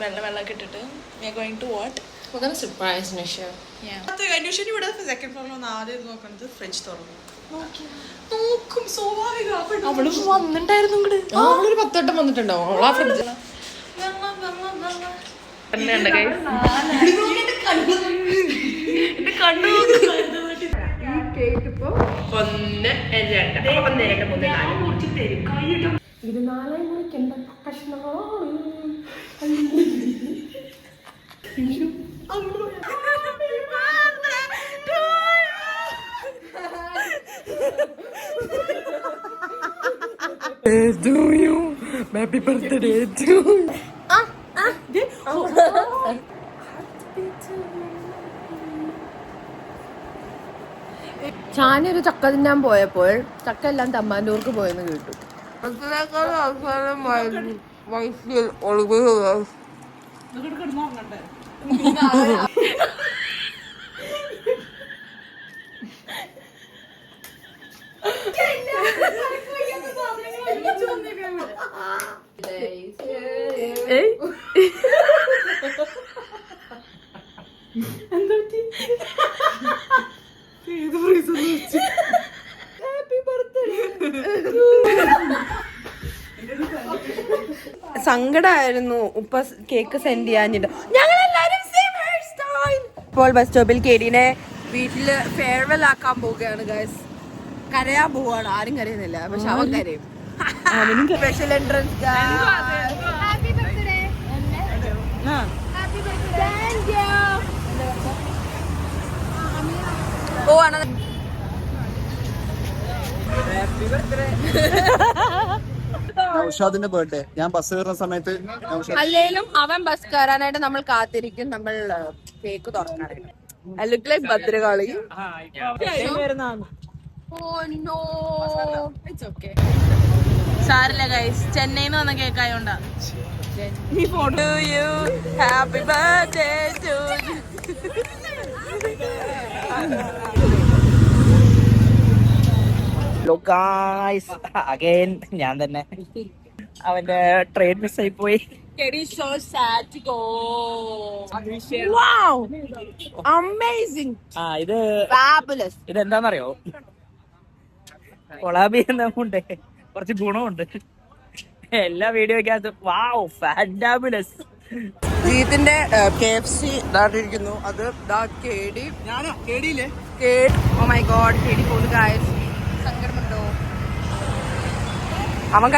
വെള്ളമൊക്കെ ഇട്ടിട്ട് we are going to what? We're gonna surprise Nisha. Yeah. അന്വേഷണ ഇവിടെ സെക്കൻഡ് ഫ്ലോറിൽ ഒന്ന് ആദ്യം നോക്കണത് ഫ്രിഡ്ജ് തുറന്നു നോക്കും സ്വാഭാവികം അവള് വന്നിട്ടുണ്ടായിരുന്നു ഇങ്ങോട്ട് അവളൊരു 10 വട്ടം വന്നിട്ടുണ്ടാവും അവളാ ഫ്രിഡ്ജ് ഇത് 4 മണിക്ക് എന്താ കഷ്ണങ്ങളാണ് to you. Happy birthday to you. ചാനൊരു ചക്ക തിന്നാൻ പോയപ്പോൾ ചക്ക എല്ലാം തമ്മാനൂർക്ക് പോയെന്ന് കേട്ടു. സങ്കടായിരുന്നു ഉപ്പ കേക്ക് സെൻഡ് ചെയ്യാഞ്ഞിട്ട്. ഞങ്ങളെല്ലാരും ഇപ്പോൾ ബസ് സ്റ്റോപ്പിൽ കേടീനെ വീട്ടില് ഫെയർവെൽ ആക്കാൻ പോവുകയാണ് ഗൈസ്. കരയാൻ പോവാണ്. ആരും കരയുന്നില്ല, പക്ഷെ അവൻ കരയും. സ്പെഷ്യൽ എൻട്രൻസ് പോവാണ്. നൗഷാദിന്റെ ബർത്ത്ഡേ ഞാൻ ബസ് കയറുന്ന സമയത്ത് അല്ലേലും അവൻ ബസ് കയറാനായിട്ട് നമ്മൾ കാത്തിരിക്കും. നമ്മൾ കേക്ക് തുറക്കാനായിട്ട്. I look like Bhadrakali. സാരില്ല ഗൈസ്, ചെന്നൈന്ന് വന്ന കേക്കായോണ്ടാ. Happy birthday to guys again ഞാൻ തന്നെ അവന്റെ ട്രെയിൻ മിസ് ആയി പോയി. ഇതെന്താന്നറിയോ, കൊളാബി എന്നുണ്ട്, കുറച്ച് ഗുണമുണ്ട് എല്ലാ വീഡിയോക്കകത്ത്. വാവ് ഫാന്റാബുലസ്. ജീത്തിന്റെ KFC ഇതായിട്ടിരിക്കുന്നു. അത് ഞാനാ കേടിയില്ലേ. ഓ മൈ ഗോഡ്, കേടി പോലും ഗായ്സ്. സങ്കടമുണ്ടോ? അവൻ